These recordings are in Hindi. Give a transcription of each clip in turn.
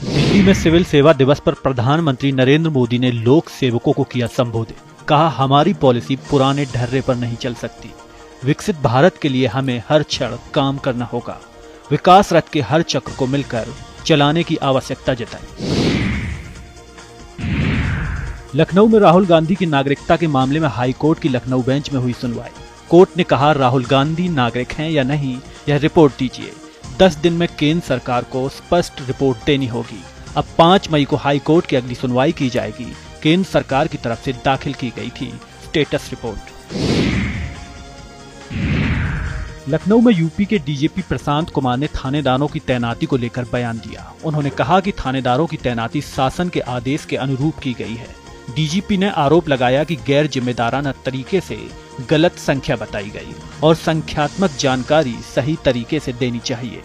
दिल्ली में सिविल सेवा दिवस पर प्रधानमंत्री नरेंद्र मोदी ने लोक सेवकों को किया संबोधित। कहा, हमारी पॉलिसी पुराने ढर्रे पर नहीं चल सकती। विकसित भारत के लिए हमें हर क्षण काम करना होगा। विकास रथ के हर चक्र को मिलकर चलाने की आवश्यकता जताई। लखनऊ में राहुल गांधी की नागरिकता के मामले में हाईकोर्ट की लखनऊ बेंच में हुई सुनवाई। कोर्ट ने कहा, राहुल गांधी नागरिक हैं या नहीं, यह रिपोर्ट दीजिए। 10 दिन में केंद्र सरकार को स्पष्ट रिपोर्ट देनी होगी। अब 5 मई को हाई कोर्ट की अगली सुनवाई की जाएगी। केंद्र सरकार की तरफ से दाखिल की गई थी स्टेटस रिपोर्ट। लखनऊ में यूपी के डीजीपी प्रशांत कुमार ने थानेदारों की तैनाती को लेकर बयान दिया। उन्होंने कहा कि थानेदारों की तैनाती शासन के आदेश के अनुरूप की गई है। डीजीपी ने आरोप लगाया कि गैर जिम्मेदाराना तरीके से गलत संख्या बताई गई और संख्यात्मक जानकारी सही तरीके से देनी चाहिए।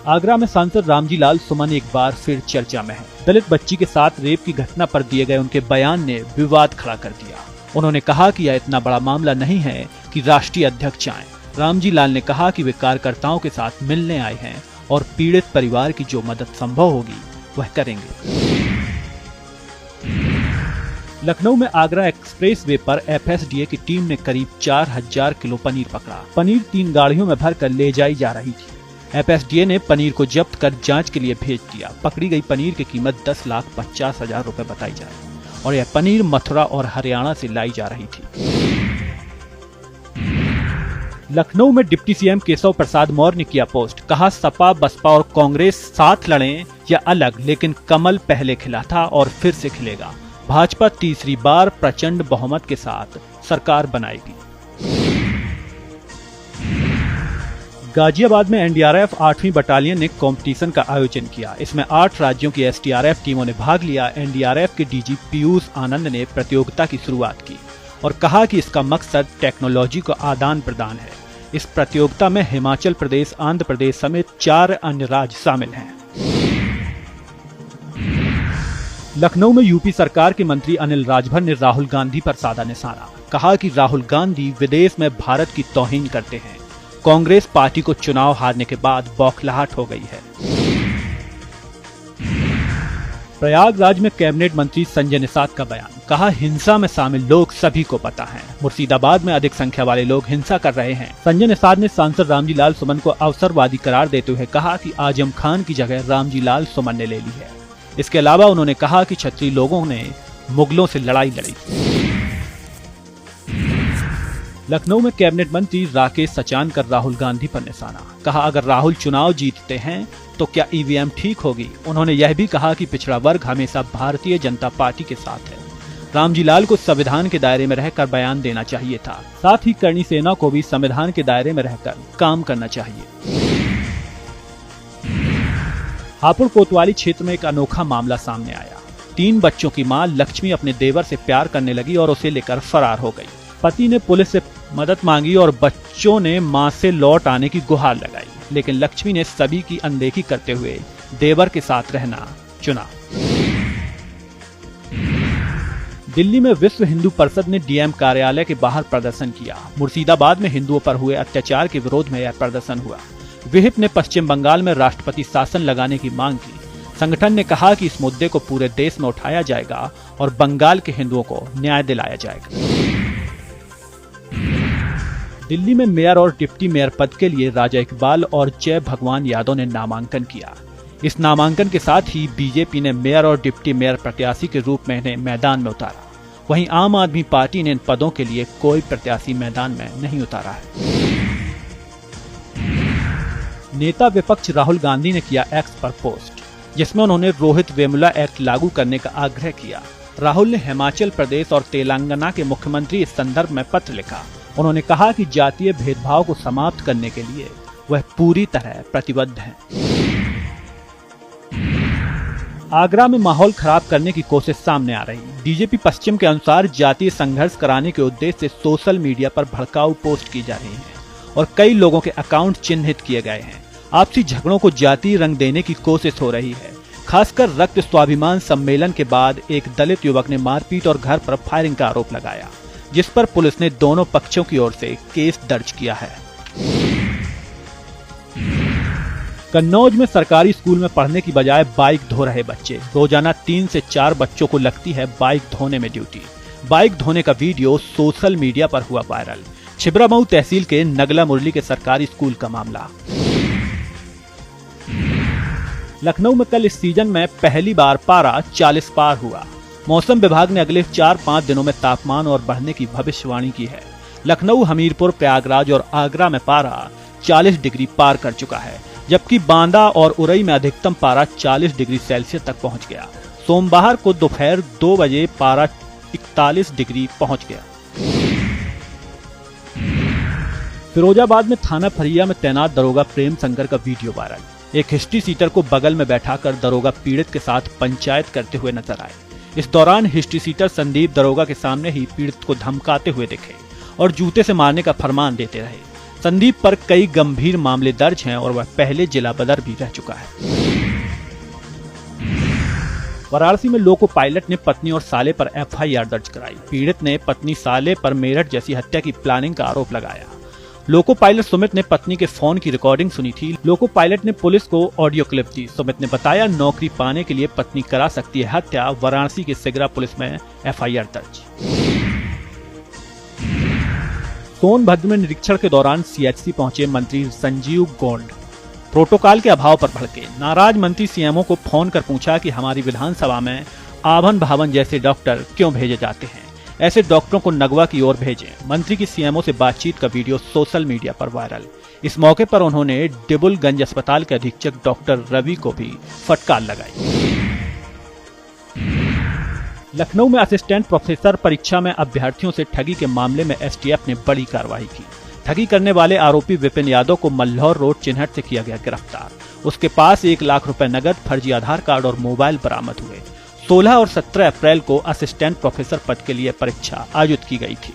आगरा में सांसद रामजी लाल सुमन एक बार फिर चर्चा में है। दलित बच्ची के साथ रेप की घटना पर दिए गए उनके बयान ने विवाद खड़ा कर दिया। उन्होंने कहा कि यह इतना बड़ा मामला नहीं है कि राष्ट्रीय अध्यक्ष आए। रामजी लाल ने कहा कि वे कार्यकर्ताओं के साथ मिलने आए हैं और पीड़ित परिवार की जो मदद संभव होगी वह करेंगे। लखनऊ में आगरा एक्सप्रेस वे पर एफएसडीए की टीम ने करीब 4000 किलो पनीर पकड़ा। पनीर 3 गाड़ियों में भरकर ले जाई जा रही थी। एफएसडीए ने पनीर को जब्त कर जांच के लिए भेज दिया। पकड़ी गई पनीर की कीमत 10,50,000 रुपए बताई जा रही है और यह पनीर मथुरा और हरियाणा से लाई जा रही थी। लखनऊ में डिप्टी सीएम केशव प्रसाद मौर्य ने किया पोस्ट। कहा, सपा बसपा और कांग्रेस साथ लड़ें या अलग, लेकिन कमल पहले खिला था और फिर से खिलेगा। भाजपा तीसरी बार प्रचंड बहुमत के साथ सरकार बनाएगी। गाजियाबाद में एनडीआरएफ 8वीं बटालियन ने कंपटीशन का आयोजन किया। इसमें 8 राज्यों की एसडीआरएफ टीमों ने भाग लिया। एनडीआरएफ के डीजी पीयूष आनंद ने प्रतियोगिता की शुरुआत की और कहा कि इसका मकसद टेक्नोलॉजी का आदान प्रदान है। इस प्रतियोगिता में हिमाचल प्रदेश, आंध्र प्रदेश समेत 4 अन्य राज्य शामिल हैं। लखनऊ में यूपी सरकार के मंत्री अनिल राजभर ने राहुल गांधी पर साधा निशाना। कहा कि राहुल गांधी विदेश में भारत की तौहीन करते हैं। कांग्रेस पार्टी को चुनाव हारने के बाद बौखलाहट हो गई है। प्रयागराज में कैबिनेट मंत्री संजय निषाद का बयान। कहा, हिंसा में शामिल लोग सभी को पता है। मुर्शिदाबाद में अधिक संख्या वाले लोग हिंसा कर रहे हैं। संजय निषाद ने सांसद रामजी लाल सुमन को अवसरवादी करार देते हुए कहा कि आजम खान की जगह रामजी लाल सुमन ने ले ली है। इसके अलावा उन्होंने कहा कि क्षत्रिय लोगों ने मुगलों से लड़ाई लड़ी। लखनऊ में कैबिनेट मंत्री राकेश सचान कर राहुल गांधी पर निशाना। कहा, अगर राहुल चुनाव जीतते हैं तो क्या ईवीएम ठीक होगी। उन्होंने यह भी कहा कि पिछड़ा वर्ग हमेशा भारतीय जनता पार्टी के साथ है। रामजी लाल को संविधान के दायरे में रहकर बयान देना चाहिए था। साथ ही करणी सेना को भी संविधान के दायरे में रहकर काम करना चाहिए। हापुड़ कोतवाली क्षेत्र में एक अनोखा मामला सामने आया। 3 बच्चों की मां लक्ष्मी अपने देवर से प्यार करने लगी और उसे लेकर फरार हो गई। पति ने पुलिस से मदद मांगी और बच्चों ने मां से लौट आने की गुहार लगाई, लेकिन लक्ष्मी ने सभी की अनदेखी करते हुए देवर के साथ रहना चुना। दिल्ली में विश्व हिंदू परिषद ने डीएम कार्यालय के बाहर प्रदर्शन किया। मुर्शिदाबाद में हिंदुओं पर हुए अत्याचार के विरोध में यह प्रदर्शन हुआ। विहिप ने पश्चिम बंगाल में राष्ट्रपति शासन लगाने की मांग की। संगठन ने कहा कि इस मुद्दे को पूरे देश में उठाया जाएगा और बंगाल के हिंदुओं को न्याय दिलाया जाएगा। दिल्ली में मेयर और डिप्टी मेयर पद के लिए राजा इकबाल और जय भगवान यादव ने नामांकन किया। इस नामांकन के साथ ही बीजेपी ने मेयर और डिप्टी मेयर प्रत्याशी के रूप में इन्हें मैदान में उतारा। वहीं आम आदमी पार्टी ने इन पदों के लिए कोई प्रत्याशी मैदान में नहीं उतारा है। नेता विपक्ष राहुल गांधी ने किया एक्स पर पोस्ट, जिसमें उन्होंने रोहित वेमुला एक्ट लागू करने का आग्रह किया। राहुल ने हिमाचल प्रदेश और तेलंगाना के मुख्यमंत्री इस संदर्भ में पत्र लिखा। उन्होंने कहा कि जातीय भेदभाव को समाप्त करने के लिए वह पूरी तरह प्रतिबद्ध हैं। आगरा में माहौल खराब करने की कोशिश सामने आ रही। डीजीपी पश्चिम के अनुसार जातीय संघर्ष कराने के उद्देश्य से सोशल मीडिया पर भड़काऊ पोस्ट की जा रही हैं और कई लोगों के अकाउंट चिन्हित किए गए हैं। आपसी झगड़ों को जातीय रंग देने की कोशिश हो रही है। खासकर रक्त स्वाभिमान सम्मेलन के बाद एक दलित युवक ने मारपीट और घर पर फायरिंग का आरोप लगाया, जिस पर पुलिस ने दोनों पक्षों की ओर से केस दर्ज किया है। कन्नौज में सरकारी स्कूल में पढ़ने की बजाय बाइक धो रहे बच्चे। रोजाना 3 से 4 बच्चों को लगती है बाइक धोने में ड्यूटी। बाइक धोने का वीडियो सोशल मीडिया पर हुआ वायरल। छिबरामऊ तहसील के नगला मुरली के सरकारी स्कूल का मामला। लखनऊ में कल इस सीजन में पहली बार पारा 40 पार हुआ। मौसम विभाग ने अगले 4-5 दिनों में तापमान और बढ़ने की भविष्यवाणी की है। लखनऊ, हमीरपुर, प्रयागराज और आगरा में पारा 40 डिग्री पार कर चुका है, जबकि बांदा और उरई में अधिकतम पारा 40 डिग्री सेल्सियस तक पहुंच गया। सोमवार को दोपहर 2 बजे पारा 41 डिग्री पहुंच गया। फिरोजाबाद में थाना फरिया में तैनात दरोगा प्रेम शंकर का वीडियो वायरल। एक हिस्ट्री सीटर को बगल में बैठाकर दरोगा पीड़ित के साथ पंचायत करते हुए नजर आए। इस दौरान हिस्ट्री सीटर संदीप दरोगा के सामने ही पीड़ित को धमकाते हुए दिखे और जूते से मारने का फरमान देते रहे। संदीप पर कई गंभीर मामले दर्ज हैं और वह पहले जिला बदर भी रह चुका है। वाराणसी में लोको पायलट ने पत्नी और साले पर एफआईआर दर्ज कराई। पीड़ित ने पत्नी साले पर मेरठ जैसी हत्या की प्लानिंग का आरोप लगाया। लोको पायलट सुमित ने पत्नी के फोन की रिकॉर्डिंग सुनी थी। लोको पायलट ने पुलिस को ऑडियो क्लिप दी। सुमित ने बताया, नौकरी पाने के लिए पत्नी करा सकती है हत्या। वाराणसी के सिगरा पुलिस में एफआईआर दर्ज। सोनभद्र में निरीक्षण के दौरान सीएचसी पहुंचे मंत्री संजीव गोंड। प्रोटोकॉल के अभाव पर भड़के। नाराज मंत्री सीएमओ को फोन कर पूछा कि हमारी विधानसभा में आभन भावन जैसे डॉक्टर क्यों भेजे जाते हैं, ऐसे डॉक्टरों को नगवा की ओर भेजें। मंत्री की सीएमओ से बातचीत का वीडियो सोशल मीडिया पर वायरल। इस मौके पर उन्होंने डिबुलगंज अस्पताल के अधीक्षक डॉक्टर रवि को भी फटकार लगाई। लखनऊ में असिस्टेंट प्रोफेसर परीक्षा में अभ्यर्थियों से ठगी के मामले में एसटीएफ ने बड़ी कार्रवाई की। ठगी करने वाले आरोपी विपिन यादव को मल्हौर रोड चिन्हट से किया गया गिरफ्तार। उसके पास 1 लाख रुपए नगद, फर्जी आधार कार्ड और मोबाइल बरामद हुए। 16 और 17 अप्रैल को असिस्टेंट प्रोफेसर पद के लिए परीक्षा आयोजित की गई थी।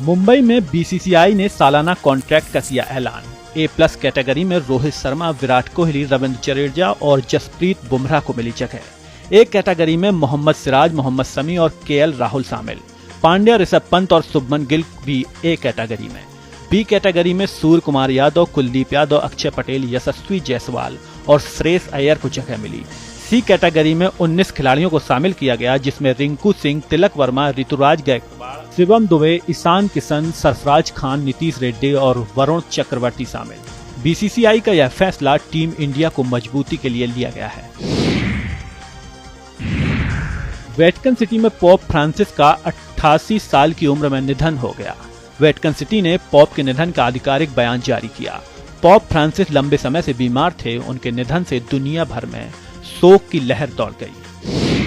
मुंबई में बीसीसीआई ने सालाना कॉन्ट्रैक्ट का किया ऐलान। A+ कैटेगरी में रोहित शर्मा, विराट कोहली, रविंद्र जडेजा और जसप्रीत बुमराह को मिली जगह। A कैटेगरी में मोहम्मद सिराज, मोहम्मद शमी और केएल राहुल शामिल। पांड्या, ऋषभ पंत और शुभमन गिल भी A कैटेगरी में। B कैटेगरी में सूर्य कुमार यादव, कुलदीप यादव, अक्षय पटेल, यशस्वी जायसवाल और श्रेयस अय्यर को जगह मिली। C कैटेगरी में 19 खिलाड़ियों को शामिल किया गया, जिसमें रिंकू सिंह, तिलक वर्मा, ऋतुराज गायकवाड़, शिवम दुबे, ईशान किशन, सरफराज खान, नीतीश रेड्डी और वरुण चक्रवर्ती शामिल। बीसीसीआई का यह फैसला टीम इंडिया को मजबूती के लिए लिया गया है। वेटिकन सिटी में पोप फ्रांसिस का 88 साल की उम्र में निधन हो गया। वेटिकन सिटी ने पोप के निधन का आधिकारिक बयान जारी किया। पोप फ्रांसिस लंबे समय से बीमार थे। उनके निधन से दुनिया भर में शोक की लहर दौड़ गई।